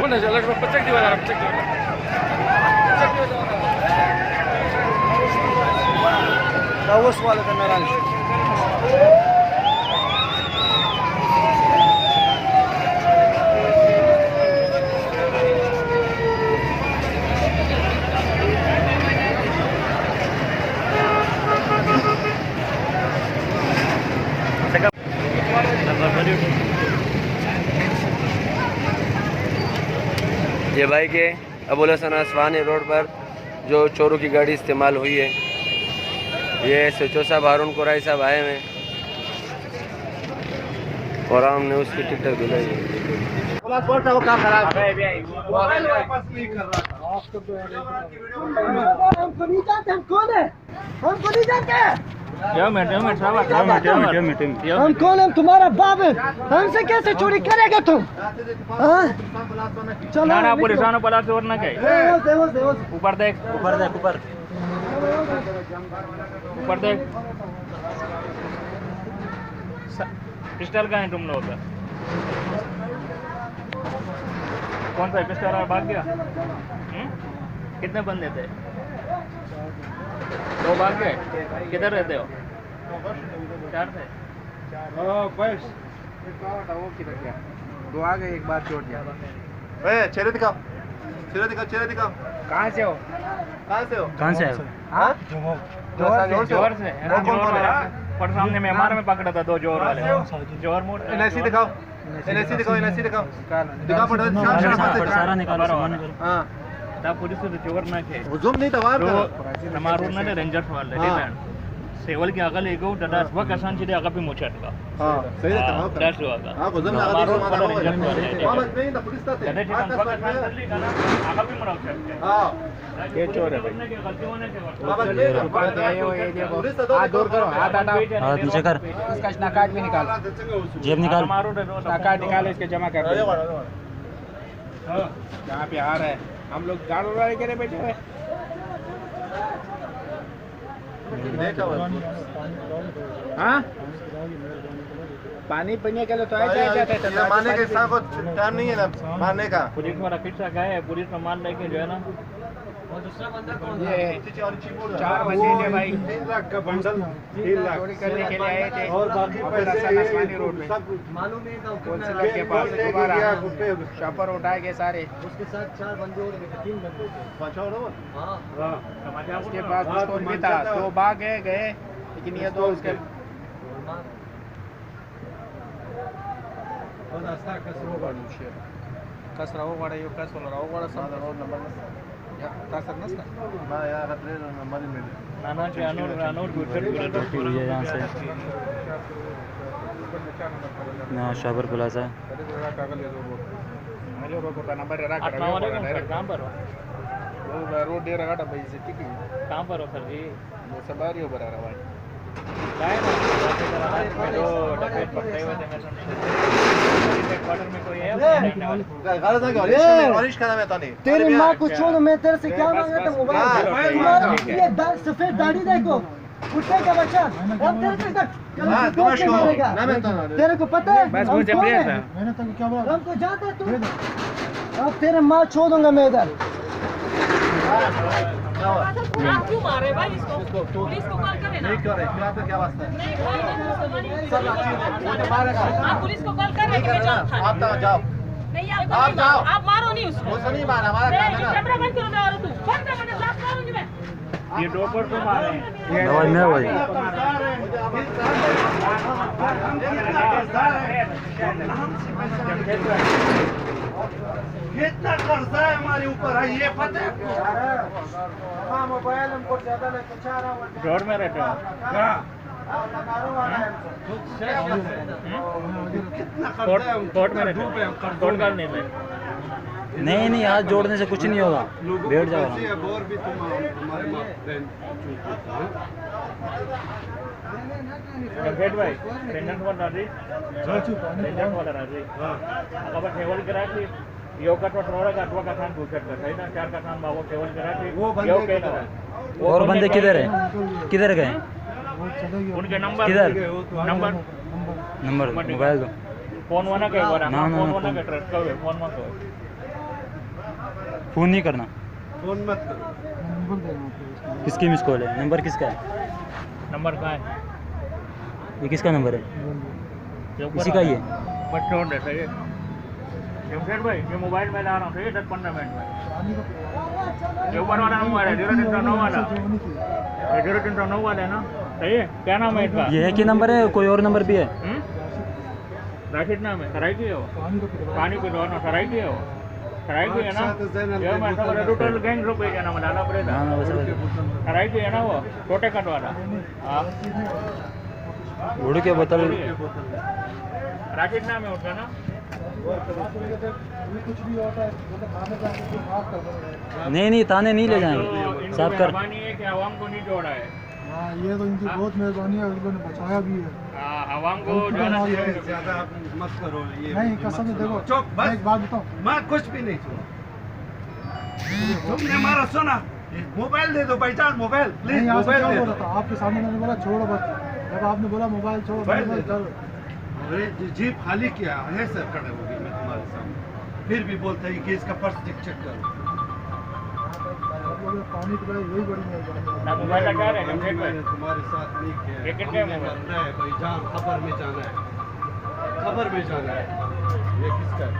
ना चला पचक दिवाला पचक दिवाला वो सवाल करना रानी ये बाइक है अबुल हसन असवानी रोड पर जो चोरों की गाड़ी इस्तेमाल हुई है। ये सचो साहब हारून कुराई साहब आए हैं और हमने उसकी टिकट दिलाई है। हम कौन है? तुम्हारा बाप है। हमसे कैसे चोरी करेगा तुम? चलो पुलिस वालों चोर ना कहे। ऊपर देख ऊपर देख ऊपर ऊपर देख। पिस्टल का है तुम लोग का? कौन सा पिस्टल और भाग गया? कितने बंदे थे? दो भाग गए। किधर रहते हो? चार थे। बस दो आ गए, एक बार छोड़ दिया। चेहरे दिखाओ, चेहरे दिखाओ, चेहरे दिखाओ। कहाँ से हो? कहाँ से हो? कहाँ से हो? जोर से। पर सामने मेहमान में पकड़ा था दो जोर वाले। जोर मोड़। एनआईसी दिखाओ, एनआईसी दिखाओ, एनआईसी दिखाओ। दिखाओ सारा निकालो। हाँ तब पुलिस से चोर ना के जुम नहीं था वार हमारो ना रेंजर्स वाले सेवल के अगल एगो दादा स्वा कसान छिदे अगा पे मोचा का। हां सही था। हां दैट्स वाला। हां को जुम ना आगे मारा हो। हां बस नहीं था पुलिस था। दादा जी स्वा कसान कर ली गाना अगा पे मरा उठा। हां ये चोर है भाई। बाबा ये देखो हाथ दूर करो, हाथ हटा, हाथ नीचे कर। इसका नकाट भी निकाल, जेब निकाल, नकाट निकाल, इसके जमा कर। यहां पे आ रहा है। हम लोग गाड़ी वाले के बैठे हुए। हाँ पानी पीने के लिए तो आए मारने के हिसाब को टाइम नहीं है ना मारने का। पुलिस वाला फिर से गए, पुलिस में मार लेके जो है ना दूसरा बंदा कौन? ये 4 बजे थे भाई। 3 लाख का बंडल 3 लाख चोरी करने के लिए आए थे और बाकी पैसे रोड में मालूम नहीं था के पास शॉपर उठाए गए सारे। उसके साथ 4 बंदे और 3 बंदे थे। हाँ उसके पास पिस्तौल भी था। 2 भाग गए लेकिन ये 2 उसके कसराव वाडा यो कसराव वाडा साधा रोड नंबर या कसर नसता ना यार अपने नंबर ही मिले नाना के अनोट गुजर यहां से ना शाबर प्लाजा मेरे रोड का नंबर रखा है काम पर हो रोड दे रहा था भाई से ठीक है काम पर हो सर जी वो सवारी हो बरा रहा भाई काय ना जो डकेट पकड़े हुए थे मैं क्वार्टर में कोई है गलत है क्या? ऑरेंज का नाम है तानी। तेरी माँ को छोड़ो, मैं तेरे से क्या मांगा था? मोबाइल। तुम्हारा ये सफेद दाढ़ी देखो, कुत्ते का बच्चा। अब तेरे से तेरे को पता है बस मुझे प्रिय था। हमको जाता है तू। अब तेरे माँ छोड़ दूंगा मैं इधर। आप क्यों मारे भाई इसको? पुलिस को कॉल करें ना। नहीं करे क्या तो क्या वास्ता है? नहीं भाई सब अच्छी है मुझे मारेगा। आप पुलिस को कॉल करें कि मैं जाऊं थाने? आप जाओ नहीं आप जाओ। आप मारो नहीं उसको। उसको नहीं मारा, हमारा काम है ना। कैमरा बंद करो ना। और तू बंद कर, मैं ब्लास्ट मारूंगी मैं। ये डॉक्टर को मारे हैं दवाई में भाई कितना कर्जा है हमारे ऊपर है ये पता है? हाँ मोबाइल हमको ज्यादा नहीं पहुंचा रहा हूँ। रोड में रहते हो कोर्ट में रहते हो कोर्ट का नहीं है नहीं हाथ जोड़ने से कुछ नहीं होगा बैठ जाओ और भी तुम हमारे वेट भाई टेंशन वाला राजी टेंशन वाला राजी अब ठेवल करा कि योग का थोड़ा का अथवा का खान पूछत कर है ना 4 का खान बाबू ठेवल करा कि योग के ना और बंदे किधर है किधर गए उनके नंबर किधर नंबर मोबाइल दो फोन वाला के फोन वाला का ट्रस्ट कर फोन मत फ़ोन नहीं करना। फोन मत करो। नंबर दे रहा हूँ आपको। किसकी मिस कॉल है? नंबर किसका है? नंबर का है ये किसका नंबर है? ये ऊपर इसी का ही है? बस छोड़ दे सही है जमशेद भाई ये मोबाइल में ला रहा हूँ सही है 10-15 मिनट में ये ऊपर वाला नंबर है 0309 वाला 0309 वाला है ना सही है क्या नाम है इसका ये है कि नंबर है कोई और नंबर भी है? राशिद नाम है सराय की है वो पानी पी लो ना सराय की है वो सराय की है ना ये मैं तो बोला टोटल गैंग ग्रुप है क्या नाम डाला पड़ेगा हाँ बस सराय की है ना वो छोटे कट वाला हाँ उड़ के बोतल राशिद नाम है उसका ना कुछ भी होता है तो खाने जाके तो माफ कर दो। नहीं थाने नहीं ले जाएंगे इनकी साफ कर। मेहरबानी है कि आवाम को नहीं जोड़ा है हाँ ये तो इनकी बहुत मेहरबानी है उन्होंने बचाया भी है। आवाम को जो है ना ज्यादा आप मत करो ये। नहीं कसम से देखो चुप मैं बस। एक बात बताऊँ मैं कुछ भी नहीं सुना। तुमने हमारा सुना। मोबाइल दे दो भाईजान मोबाइल प्लीज नहीं आपसे मोबाइल क्या दे बोला दो। था आपके सामने मैंने बोला छोड़ो बस जब आपने बोला मोबाइल छोड़ो मोबाइल मैंने दे बोला, दो। चलो। अरे जीप खाली किया है सर खड़े हो गई मैं तुम्हारे सामने फिर भी बोलते हैं कि इसका पर्स चेक करो। आप लोग पानी पिलाए यही बड़ी मेहरबानी ना मोबाइल का क्या है जमशेद भाई मैंने तुम्हारे साथ नहीं किया ये कितने हमने मोबाइल? करना है भाई जान खबर में जाना है खबर में जाना है। ये किसका है?